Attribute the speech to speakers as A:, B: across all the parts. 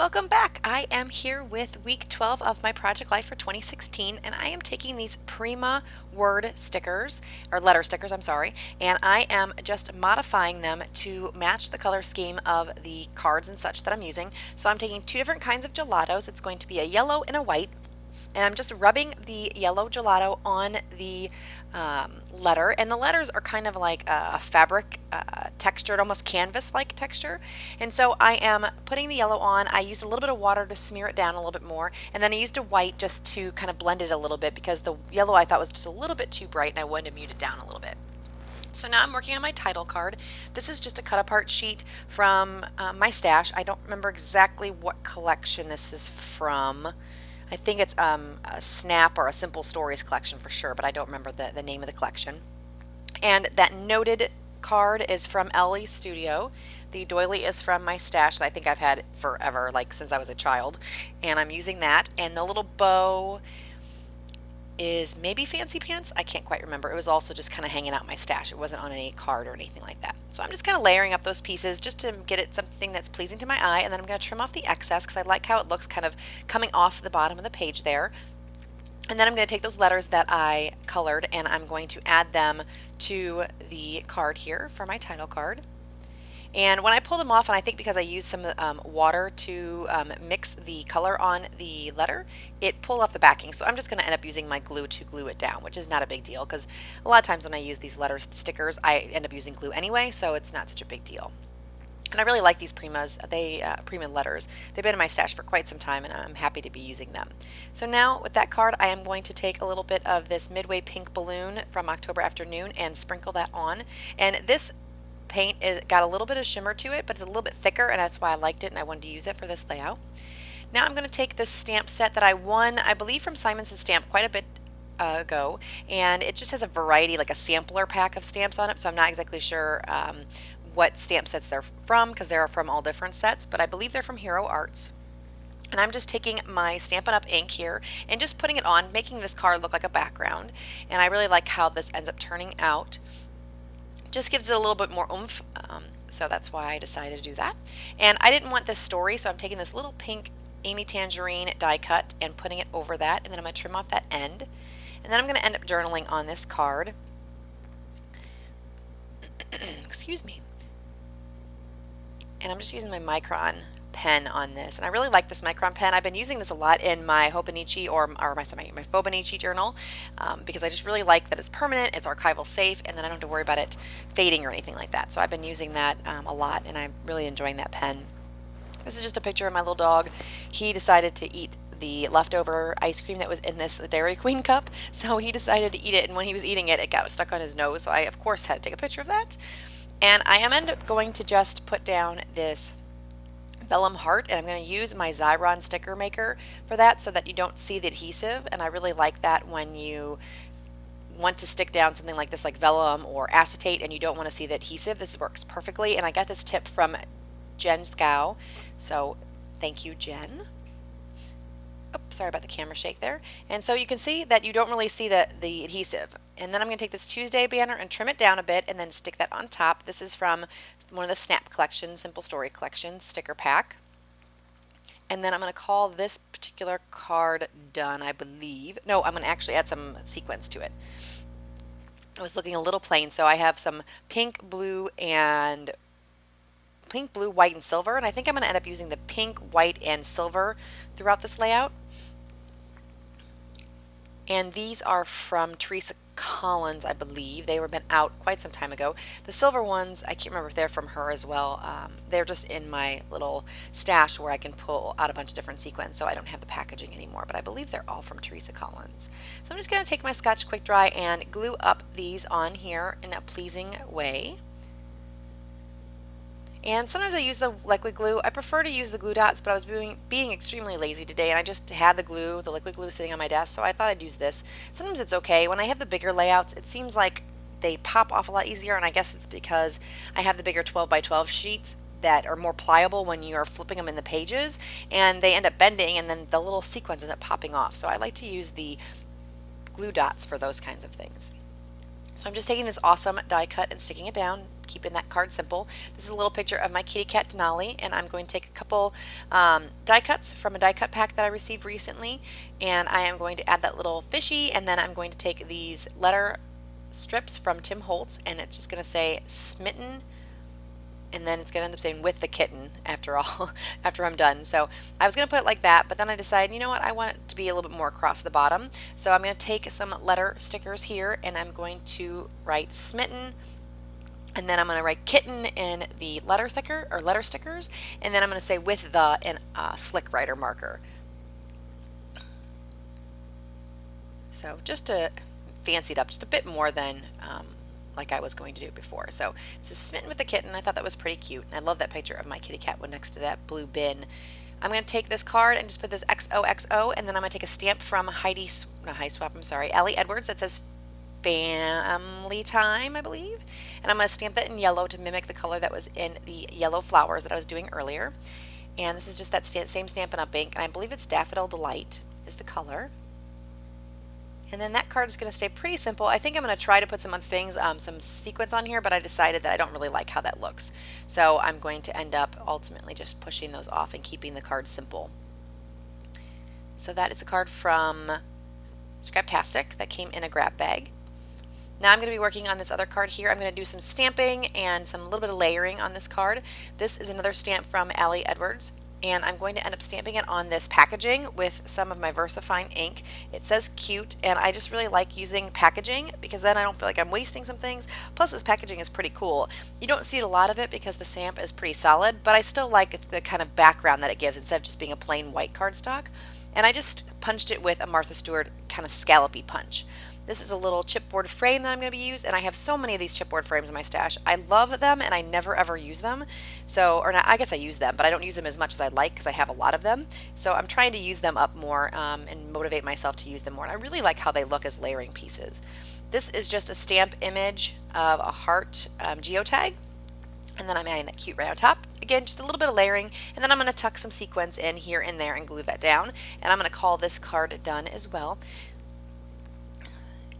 A: Welcome back. I am here with week 12 of my project life for 2016, and I am taking these Prima word stickers, or letter stickers, I'm sorry, and I am just modifying them to match the color scheme of the cards and such that I'm using. So I'm taking two different kinds of gelatos. It's going to be a yellow and a white. And I'm just rubbing the yellow gelato on the letter, and the letters are kind of like a fabric textured, almost canvas-like texture. And so I am putting the yellow on. I used a little bit of water to smear it down a little bit more, and then I used a white just to kind of blend it a little bit because the yellow I thought was just a little bit too bright and I wanted to mute it down a little bit. So now I'm working on my title card. This is just a cut apart sheet from my stash. I don't remember exactly what collection this is from. I think it's a Snap or a Simple Stories collection for sure, but I don't remember the name of the collection. And that noted card is from Ellie's Studio. The doily is from my stash that I think I've had forever, like since I was a child. And I'm using that. And the little bow is maybe Fancy Pants. I can't quite remember. It was also just kind of hanging out in my stash. It wasn't on any card or anything like that. So I'm just kind of layering up those pieces just to get it something that's pleasing to my eye. And then I'm going to trim off the excess because I like how it looks kind of coming off the bottom of the page there. And then I'm going to take those letters that I colored and I'm going to add them to the card here for my title card. And when I pulled them off, and I think because I used some water to mix the color on the letter, it pulled off the backing. So I'm just going to end up using my glue to glue it down, which is not a big deal because a lot of times when I use these letter stickers, I end up using glue anyway, so it's not such a big deal. And I really like these Primas, Prima letters. They've been in my stash for quite some time and I'm happy to be using them. So now with that card, I am going to take a little bit of this Midway Pink Balloon from October Afternoon and sprinkle that on. And this paint got a little bit of shimmer to it, but it's a little bit thicker and that's why I liked it and I wanted to use it for this layout. Now I'm going to take this stamp set that I won, I believe from Simons & Stamp quite a bit ago, and it just has a variety, like a sampler pack of stamps on it, so I'm not exactly sure what stamp sets they're from because they're from all different sets, but I believe they're from Hero Arts. And I'm just taking my Stampin' Up! Ink here and just putting it on, making this card look like a background, and I really like how this ends up turning out. Just gives it a little bit more oomph, so that's why I decided to do that. And I didn't want this story, so I'm taking this little pink Amy Tangerine die cut and putting it over that, and then I'm going to trim off that end. And then I'm going to end up journaling on this card. Excuse me. And I'm just using my Micron pen on this, and I really like this Micron pen. I've been using this a lot in my Hobonichi or my Fobonichi journal because I just really like that it's permanent, it's archival safe, and then I don't have to worry about it fading or anything like that. So I've been using that a lot, and I'm really enjoying that pen. This is just a picture of my little dog. He decided to eat the leftover ice cream that was in this Dairy Queen cup, so he decided to eat it, and when he was eating it, it got stuck on his nose, so I of course had to take a picture of that. And I am going to just put down this vellum heart, and I'm going to use my Xyron sticker maker for that so that you don't see the adhesive, and I really like that when you want to stick down something like this, like vellum or acetate, and you don't want to see the adhesive. This works perfectly, and I got this tip from Jen Scow, so thank you, Jen. Oh, sorry about the camera shake there. And so you can see that you don't really see the adhesive. And then I'm going to take this Tuesday banner and trim it down a bit and then stick that on top. This is from one of the Snap Collection, Simple Story Collection sticker pack. And then I'm going to call this particular card done, I believe. No, I'm going to actually add some sequins to it. I was looking a little plain, so I have some pink, blue, white, and silver, and I think I'm going to end up using the pink, white, and silver throughout this layout. And these are from Teresa Collins, I believe. They were been out quite some time ago. The silver ones, I can't remember if they're from her as well. They're just in my little stash where I can pull out a bunch of different sequins, so I don't have the packaging anymore, but I believe they're all from Teresa Collins. So I'm just going to take my Scotch Quick Dry and glue up these on here in a pleasing way. And sometimes I use the liquid glue. I prefer to use the glue dots, but I was being extremely lazy today and I just had the liquid glue sitting on my desk, so I thought I'd use this. Sometimes it's okay. When I have the bigger layouts, it seems like they pop off a lot easier, and I guess it's because I have the bigger 12 by 12 sheets that are more pliable when you are flipping them in the pages, and they end up bending and then the little sequins end up popping off. So I like to use the glue dots for those kinds of things. So I'm just taking this awesome die cut and sticking it down, keeping that card simple. This is a little picture of my kitty cat Denali, and I'm going to take a couple die cuts from a die cut pack that I received recently, and I am going to add that little fishy, and then I'm going to take these letter strips from Tim Holtz, and it's just going to say Smitten, and then it's going to end up saying with the kitten after all, after I'm done. So I was going to put it like that, but then I decided, you know what, I want it to be a little bit more across the bottom. So I'm going to take some letter stickers here, and I'm going to write Smitten, and then I'm going to write kitten in the letter stickers, and then I'm going to say with the in slick writer marker. So just to fancy it up just a bit more than like I was going to do before. So it says Smitten with the Kitten. I thought that was pretty cute. And I love that picture of my kitty cat one next to that blue bin. I'm going to take this card and just put this XOXO, and then I'm going to take a stamp from Ellie Edwards that says Family Time, I believe. And I'm going to stamp that in yellow to mimic the color that was in the yellow flowers that I was doing earlier. And this is just that same Stampin' Up! Ink, and I believe it's Daffodil Delight is the color. And then that card is going to stay pretty simple. I think I'm going to try to put some other things, some sequins on here, but I decided that I don't really like how that looks. So I'm going to end up ultimately just pushing those off and keeping the card simple. So that is a card from Scraptastic that came in a grab bag. Now I'm going to be working on this other card here. I'm going to do some stamping and some little bit of layering on this card. This is another stamp from Ellie Edwards, and I'm going to end up stamping it on this packaging with some of my VersaFine ink. It says cute, and I just really like using packaging because then I don't feel like I'm wasting some things. Plus this packaging is pretty cool. You don't see a lot of it because the stamp is pretty solid, but I still like the kind of background that it gives instead of just being a plain white cardstock. And I just punched it with a Martha Stewart kind of scallopy punch. This is a little chipboard frame that I'm going to be using, and I have so many of these chipboard frames in my stash. I love them, and I never ever use them. So, or not, I guess I use them, but I don't use them as much as I'd like because I have a lot of them. So I'm trying to use them up more and motivate myself to use them more. And I really like how they look as layering pieces. This is just a stamp image of a heart geotag, and then I'm adding that cute right on top. Again, just a little bit of layering, and then I'm going to tuck some sequins in here and there and glue that down. And I'm going to call this card done as well.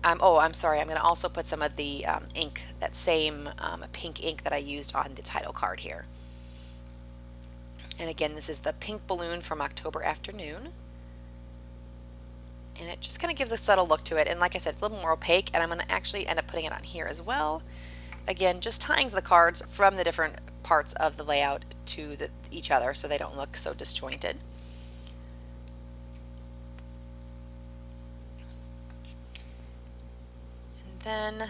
A: I'm sorry, I'm going to also put some of the ink, that same pink ink that I used on the title card here. And again, this is the pink balloon from October Afternoon. And it just kind of gives a subtle look to it. And like I said, it's a little more opaque, and I'm going to actually end up putting it on here as well. Again, just tying the cards from the different parts of the layout to each other so they don't look so disjointed. Then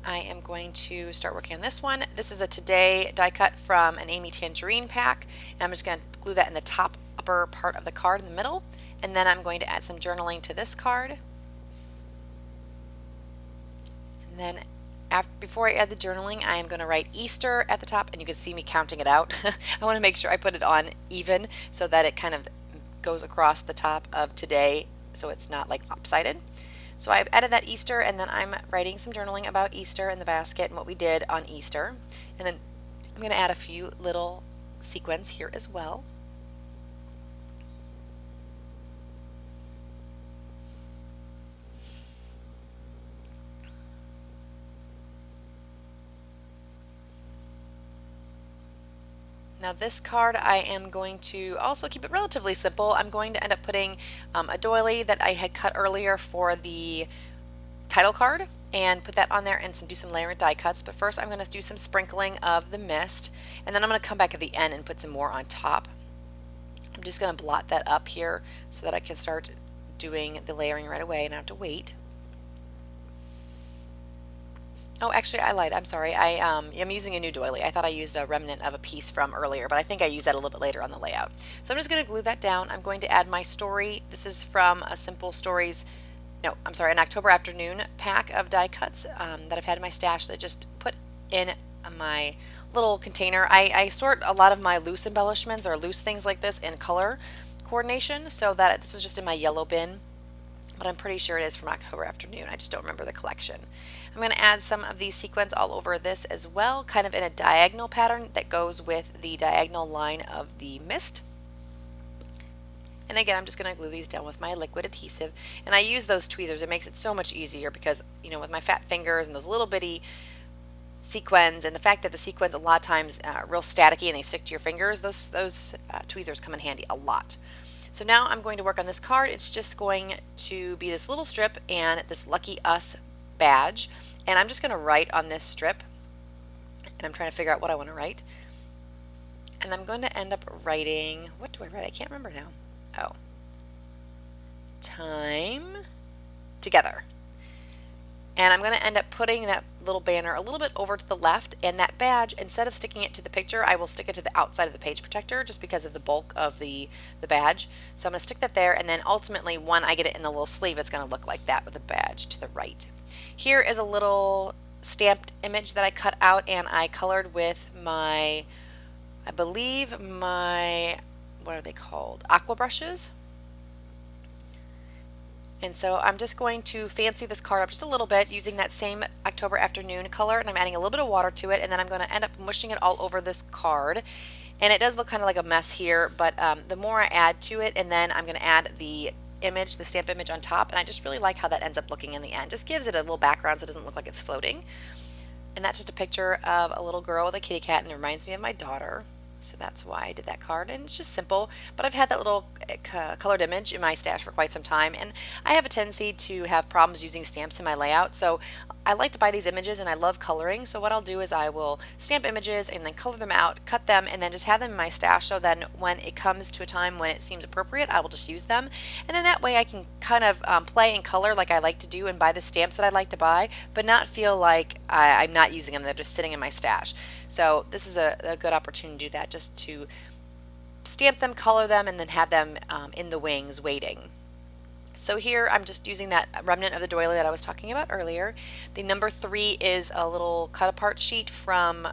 A: I am going to start working on this one. This is a Today die cut from an Amy Tangerine pack, and I'm just going to glue that in the top upper part of the card in the middle, and then I'm going to add some journaling to this card. And then before I add the journaling, I am going to write Easter at the top, and you can see me counting it out. I want to make sure I put it on even so that it kind of goes across the top of today so it's not like lopsided. So I've added that Easter, and then I'm writing some journaling about Easter in the basket and what we did on Easter. And then I'm going to add a few little sequins here as well. Now this card, I am going to also keep it relatively simple. I'm going to end up putting a doily that I had cut earlier for the title card and put that on there and do some layering die cuts. But first I'm going to do some sprinkling of the mist, and then I'm going to come back at the end and put some more on top. I'm just going to blot that up here so that I can start doing the layering right away and I don't have to wait. Oh, actually, I lied. I'm sorry. I'm using a new doily. I thought I used a remnant of a piece from earlier, but I think I used that a little bit later on the layout. So I'm just going to glue that down. I'm going to add my story. This is from a Simple Stories, no, I'm sorry, an October Afternoon pack of die cuts that I've had in my stash that I just put in my little container. I sort a lot of my loose embellishments or loose things like this in color coordination, so that this was just in my yellow bin, but I'm pretty sure it is from October Afternoon. I just don't remember the collection. I'm going to add some of these sequins all over this as well, kind of in a diagonal pattern that goes with the diagonal line of the mist. And again, I'm just going to glue these down with my liquid adhesive. And I use those tweezers. It makes it so much easier because, you know, with my fat fingers and those little bitty sequins, and the fact that the sequins a lot of times are real staticky and they stick to your fingers, those tweezers come in handy a lot. So now I'm going to work on this card. It's just going to be this little strip and this Lucky Us badge. And I'm just going to write on this strip. And I'm trying to figure out what I want to write. And I'm going to end up writing, what do I write? I can't remember now. Oh. Time together. And I'm going to end up putting that little banner a little bit over to the left, and that badge, instead of sticking it to the picture, I will stick it to the outside of the page protector just because of the bulk of the badge. So I'm going to stick that there, and then ultimately when I get it in the little sleeve, it's going to look like that with the badge to the right. Here is a little stamped image that I cut out and I colored with my, I believe my, what are they called? Aqua brushes. And so I'm just going to fancy this card up just a little bit using that same October Afternoon color, and I'm adding a little bit of water to it, and then I'm going to end up mushing it all over this card. And it does look kind of like a mess here, but the more I add to it, and then I'm going to add the image, the stamp image on top, and I just really like how that ends up looking in the end. Just gives it a little background so it doesn't look like it's floating. And that's just a picture of a little girl with a kitty cat, and it reminds me of my daughter. So that's why I did that card, and it's just simple, but I've had that little colored image in my stash for quite some time, and I have a tendency to have problems using stamps in my layout, so I like to buy these images and I love coloring. So what I'll do is I will stamp images and then color them out, cut them, and then just have them in my stash, so then when it comes to a time when it seems appropriate, I will just use them, and then that way I can kind of play and color like I like to do and buy the stamps that I like to buy, but not feel like I'm not using them, they're just sitting in my stash. So this is a good opportunity to do that, just to stamp them, color them, and then have them in the wings waiting. So here I'm just using that remnant of the doily that I was talking about earlier. The number 3 is a little cut apart sheet from,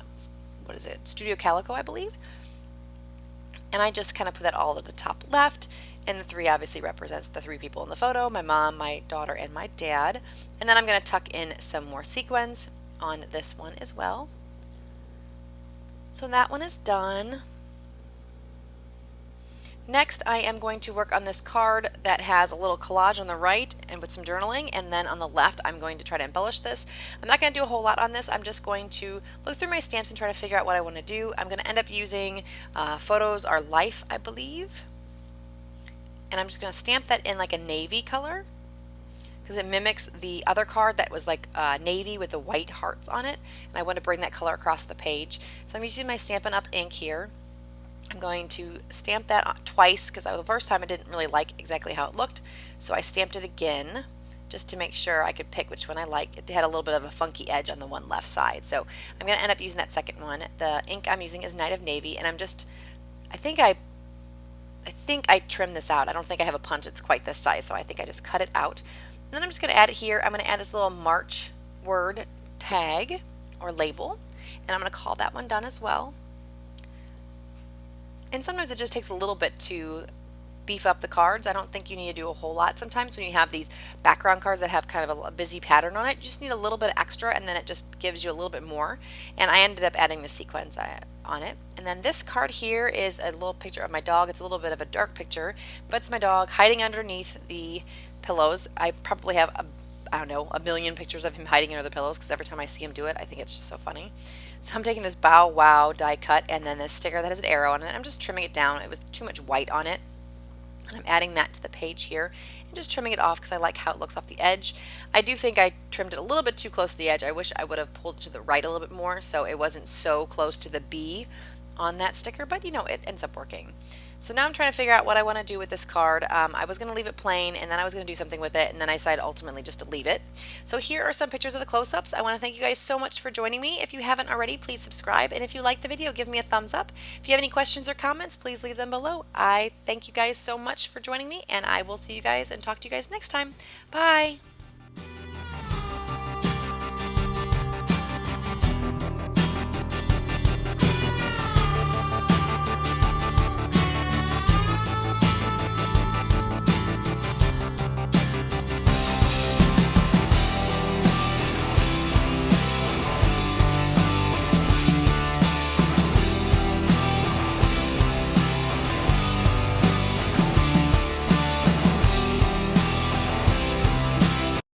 A: what is it, Studio Calico, I believe. And I just kind of put that all at the top left, and the 3 obviously represents the 3 people in the photo, my mom, my daughter, and my dad. And then I'm going to tuck in some more sequins on this one as well. So that one is done. Next, I am going to work on this card that has a little collage on the right and with some journaling, and then on the left I'm going to try to embellish this. I'm not going to do a whole lot on this. I'm just going to look through my stamps and try to figure out what I want to do. I'm going to end up using Photos Are Life, I believe. And I'm just going to stamp that in like a navy color, because it mimics the other card that was like navy with the white hearts on it, and I want to bring that color across the page. So I'm using my Stampin' Up! Ink here. I'm going to stamp that twice because the first time I didn't really like exactly how it looked, so I stamped it again just to make sure I could pick which one I like. It had a little bit of a funky edge on the one left side, so I'm going to end up using that second one. The ink I'm using is Night of Navy, and I'm just, I think I trimmed this out. I don't think I have a punch that's quite this size, so I think I just cut it out. And then I'm just going to add it here. I'm going to add this little March word tag or label, and I'm going to call that one done as well. And sometimes it just takes a little bit to beef up the cards. I don't think you need to do a whole lot. Sometimes when you have these background cards that have kind of a busy pattern on it, you just need a little bit extra, and then it just gives you a little bit more. And I ended up adding the sequins on it. And then this card here is a little picture of my dog. It's a little bit of a dark picture, but it's my dog hiding underneath the pillows. I probably have I don't know, a million pictures of him hiding under the pillows, because every time I see him do it, I think it's just so funny. So I'm taking this Bow Wow die cut and then this sticker that has an arrow on it. I'm just trimming it down. It was too much white on it. And I'm adding that to the page here and just trimming it off because I like how it looks off the edge. I do think I trimmed it a little bit too close to the edge. I wish I would have pulled it to the right a little bit more so it wasn't so close to the B on that sticker, but you know, it ends up working. So now I'm trying to figure out what I want to do with this card. I was going to leave it plain, and then I was going to do something with it, and then I decided ultimately just to leave it. So here are some pictures of the close-ups. I want to thank you guys so much for joining me. If you haven't already, please subscribe, and if you liked the video, give me a thumbs up. If you have any questions or comments, please leave them below. I thank you guys so much for joining me, and I will see you guys and talk to you guys next time. Bye!